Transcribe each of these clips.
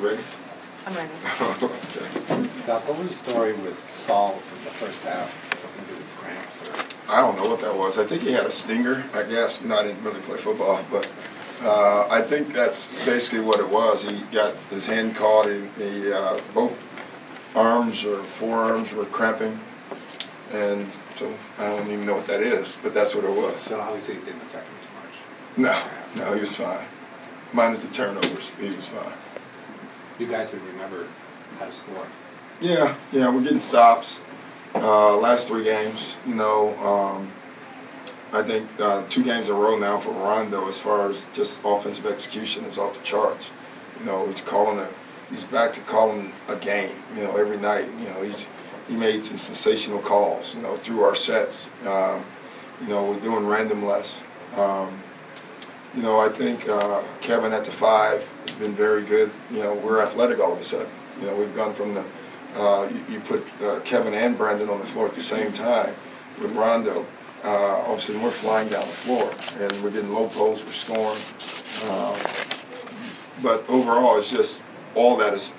You ready? I'm ready. Okay. Doc, what was the story with Saul in the first half? Something to do with cramps? Or? I don't know what that was. I think he had a stinger, I guess. You know, I didn't really play football, but I think that's basically what it was. He got his hand caught in both arms or forearms were cramping, and so I don't even know what that is, but that's what it was. So obviously it didn't affect him too much. No, he was fine. Minus the turnovers, he was fine. You guys have remembered how to score. Yeah, we're getting stops. Last 3 games, you know, I think 2 games in a row now for Rondo as far as just offensive execution is off the charts. You know, he's back to calling a game, you know, every night. You know, he made some sensational calls, you know, through our sets. You know, we're doing random less. You know, I think Kevin at the 5 has been very good. You know, we're athletic all of a sudden. You know, we've gone from the you put Kevin and Brandon on the floor at the same time with Rondo. All of a sudden we're flying down the floor and we're getting low posts, we're scoring. But overall, it's just all that is,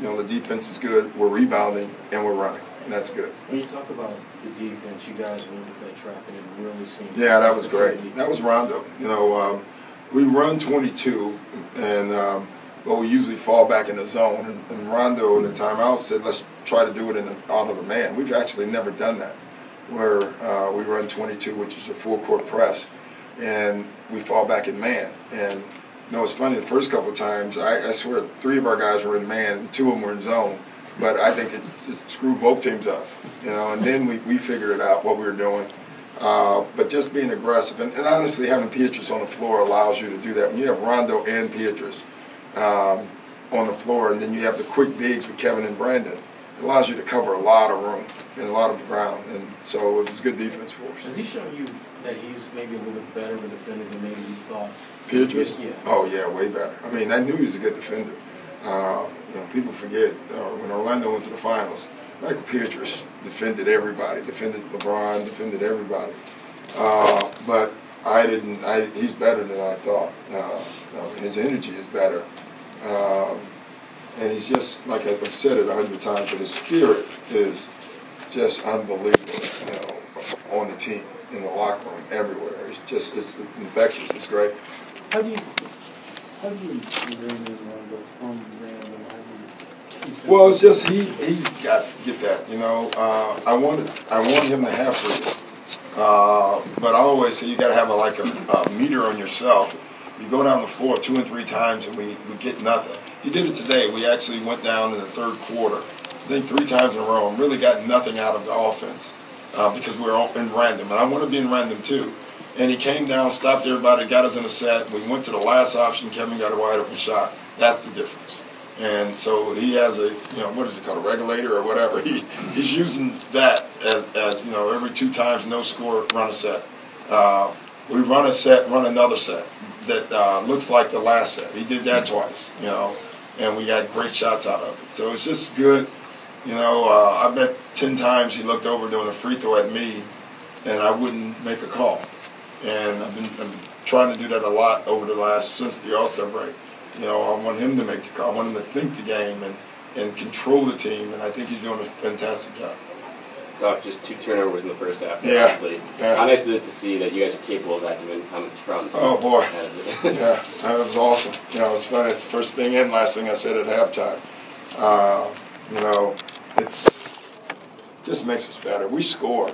you know, the defense is good, we're rebounding, and we're running, and that's good. When you talk about the defense, you guys were with that trap and it really seemed... Yeah, that was great. That was Rondo. You know, we run 22, and but we usually fall back in the zone. And Rondo in the timeout said, let's try to do it out of the man. We've actually never done that, where we run 22, which is a full court press, and we fall back in man. And you know, it's funny, the first couple of times, I swear 3 of our guys were in man and 2 of them were in zone. But I think it screwed both teams up, you know, and then we figured it out, what we were doing. But just being aggressive, and honestly, having Pietrus on the floor allows you to do that. When you have Rondo and Pietrus on the floor, and then you have the quick bigs with Kevin and Brandon, it allows you to cover a lot of room and a lot of ground, and so it was good defense for us. Has he shown you that he's maybe a little bit better of a defender than maybe you thought? Pietrus? Yeah. Oh, yeah, way better. I mean, I knew he was a good defender. You know, people forget when Orlando went to the finals, Michael Pietrus defended everybody, defended LeBron, defended everybody. But he's better than I thought. His energy is better. And he's just, like I've said it 100 times, but his spirit is just unbelievable, you know, on the team, in the locker room, everywhere. It's infectious. It's great. How do you Brandon Rondo from Brandon? Well, it's just he's got to get that. You know, I want him to have freedom, but I always say you got to have a meter on yourself. You go down the floor 2 and 3 times and we get nothing. He did it today. We actually went down in the 3rd quarter, I think 3 times in a row, and really got nothing out of the offense because we were all in random, and I want to be in random too. And he came down, stopped everybody, got us in a set. We went to the last option. Kevin got a wide open shot. That's the difference. And so he has a, you know, what is it called, a regulator or whatever. He's using that as you know, every 2 times, no score, run a set. We run a set, run another set that looks like the last set. He did that twice, you know, and we got great shots out of it. So it's just good. You know, I bet 10 times he looked over doing a free throw at me, and I wouldn't make a call. And I've been trying to do that a lot since the All-Star break. You know, I want him to make the call. I want him to think the game and control the team, and I think he's doing a fantastic job. Doc, just 2 turnovers in the first half. Yeah. Honestly. Yeah. How nice is it to see that you guys are capable of that given how much problems? Oh, boy. Yeah, that was awesome. You know, it's funny. It's the first thing and last thing I said at halftime. You know, it's just makes us better. We score,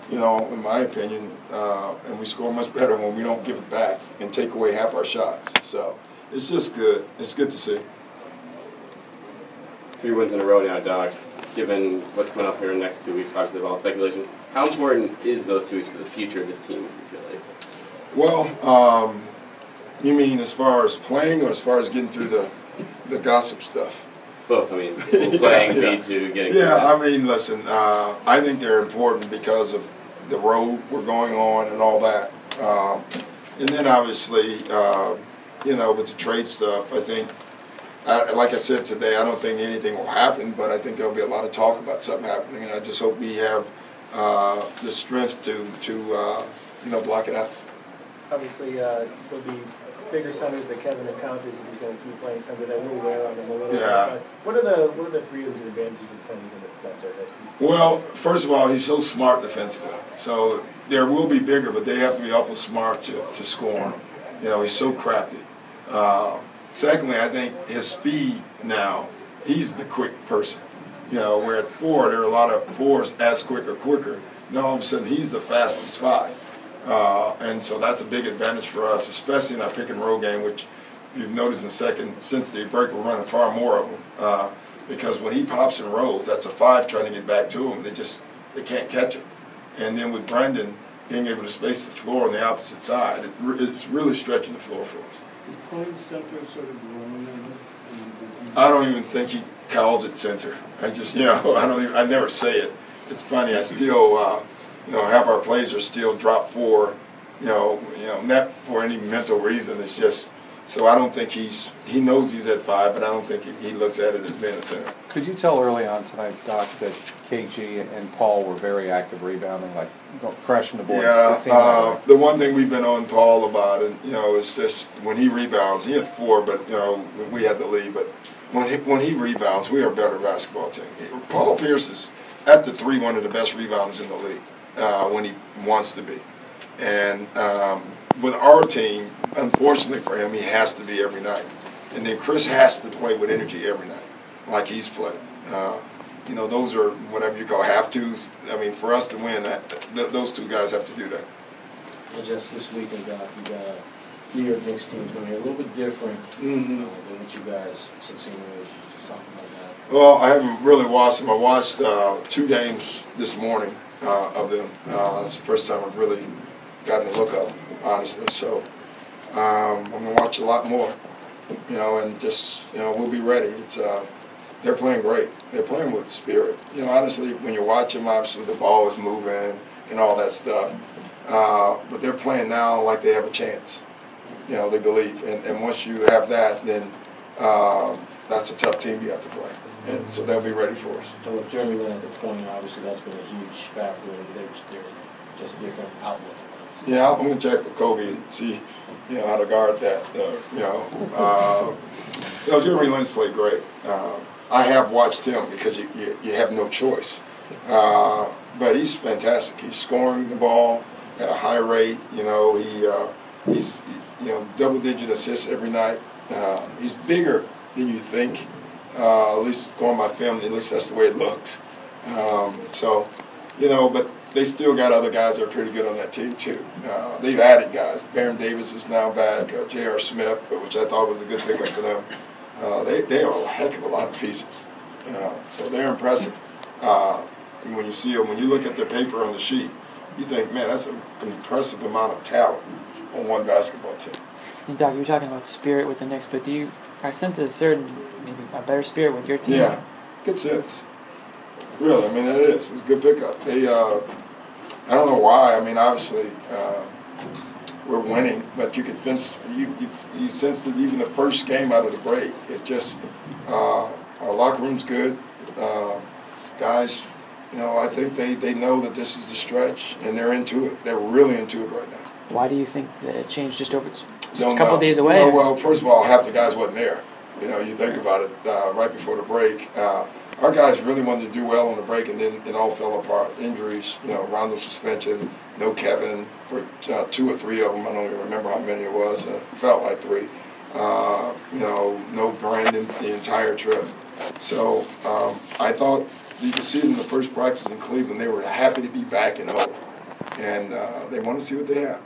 you know, in my opinion, and we score much better when we don't give it back and take away half our shots. So it's just good. It's good to see. 3 wins in a row now, Doc. Given what's coming up here in the next 2 weeks, obviously, all speculation, how important is those 2 weeks to the future of this team, you feel like? Well, you mean as far as playing or as far as getting through the gossip stuff? Both. I mean, playing, yeah. to getting. Yeah, I mean, listen, I think they're important because of the road we're going on and all that. And then obviously, you know, with the trade stuff, I think, like I said today, I don't think anything will happen, but I think there'll be a lot of talk about something happening, and I just hope we have the strength to you know, block it out. Obviously, there'll be bigger centers that Kevin encounters, if he's going to keep playing center, that will wear on him a little Yeah. bit. What are the freedoms and advantages of playing him at center? Well, first of all, he's so smart defensively. So there will be bigger, but they have to be awful smart to score on him. You know, he's so crafty. Secondly, I think his speed now, he's the quick person. You know, where at 4, there are a lot of 4s as quick or quicker. Now all of a sudden he's the fastest 5. And so that's a big advantage for us, especially in our pick and roll game, which you've noticed since the break, we're running far more of them. Because when he pops and rolls, that's a 5 trying to get back to him. They can't catch him. And then with Brandon being able to space the floor on the opposite side, it's really stretching the floor for us. Is playing center sort of growing in him? I don't even think he calls it center. I never say it. It's funny. I still, have our players are still drop 4, not for any mental reason. It's just, so I don't think he knows he's at 5, but I don't think he looks at it as being a center. Could you tell early on tonight, Doc, that KG and Paul were very active rebounding, like crashing the boards? Yeah, the one thing we've been on Paul about, and is just when he rebounds, he had 4, but we had the lead. But when he rebounds, we are a better basketball team. Paul Pierce is at the 3 one of the best rebounders in the league when he wants to be, and with our team, unfortunately for him, he has to be every night, and then Chris has to play with energy every night, like he's played. Those are whatever you call half-twos. I mean, for us to win, those 2 guys have to do that. And just this weekend, Doc, you got the IRVING team coming here, a little bit different than what you guys have seen. Just talking about that. Well, I haven't really watched them. I watched 2 games this morning of them. That's the first time I've really gotten a look at them, honestly. So I'm going to watch a lot more, and just, we'll be ready. They're playing great. They're playing with spirit. Honestly, when you watch them, obviously the ball is moving and all that stuff. But they're playing now like they have a chance. They believe. And once you have that, then that's a tough team you have to play. And so they'll be ready for us. So with Jeremy Lin at the point, obviously that's been a huge factor in their just different outlook. Yeah, I'm going to check with Kobe and see, how to guard that. Jeremy Lin's played great. I have watched him because you have no choice. But he's fantastic. He's scoring the ball at a high rate. He's double-digit assists every night. He's bigger than you think. At least going by film, at least that's the way it looks. But they still got other guys that are pretty good on that team too. They've added guys. Baron Davis is now back. J.R. Smith, which I thought was a good pickup for them. They have a heck of a lot of pieces. So they're impressive. When you see them, when you look at their paper on the sheet, you think, man, that's an impressive amount of talent on one basketball team. And Doc, you were talking about spirit with the Knicks, but I sense a better spirit with your team? Yeah, good sense. Really, it is. It's a good pickup. They, I don't know why. Obviously, we're winning, but you could sense that even the first game out of the break, it just our locker room's good. Guys, I think they know that this is the stretch, and they're into it. They're really into it right now. Why do you think that it changed just a Don't couple know. days away? Well, first of all, half the guys wasn't there. You think about it, right before the break. Our guys really wanted to do well on the break, and then it all fell apart. Injuries, Rondo suspension, no Kevin for 2 or 3 of them. I don't even remember how many it was. It felt like 3. No Brandon the entire trip. So I thought you could see it in the first practice in Cleveland. They were happy to be back and home, and they want to see what they have.